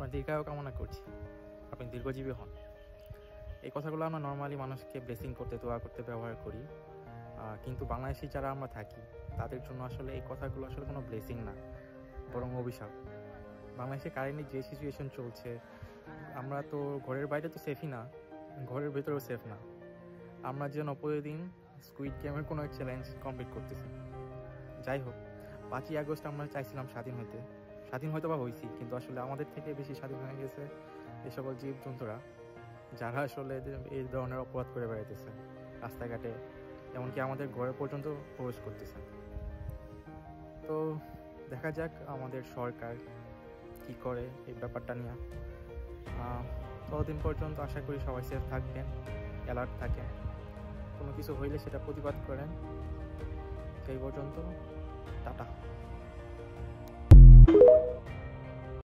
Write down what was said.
আপনার দীর্ঘায়ু কামনা করছি, আপনি দীর্ঘজীবী হন। এই কথাগুলো আমরা নর্মালি মানুষকে ব্লেসিং করতে, দোয়া করতে ব্যবহার করি, কিন্তু বাংলাদেশি যারা আমরা থাকি তাদের জন্য আসলে এই কথাগুলো আসলে কোনো ব্লেসিং না, বরং অভিশাপ। বাংলাদেশে কারেন্টলি যে সিচুয়েশন চলছে, আমরা তো ঘরের বাইরে তো সেফই না, ঘরের ভেতরেও সেফ না। আমরা যেন প্রতিদিন স্কুইড গেমের কোনো চ্যালেঞ্জ কমপ্লিট করতেছি। যাই হোক, 5ই আগস্ট আমরা চাইছিলাম স্বাধীন হয়তো বা হয়েছি, কিন্তু আসলে আমাদের থেকে বেশি স্বাধীন হয়ে গেছে এই সকল জীবজন্তুরা, যারা আসলে এই ধরনের অপরাধ করে বেড়াইতেছে রাস্তাঘাটে, এমনকি আমাদের ঘরে পর্যন্ত প্রবেশ করতেছে। তো দেখা যাক আমাদের সরকার কি করে এই ব্যাপারটা নিয়ে। ততদিন পর্যন্ত আশা করি সবাই সেফ থাকবেন, অ্যালার্ট থাকেন, কোনো কিছু হইলে সেটা প্রতিবাদ করেন। সেই পর্যন্ত টাটা।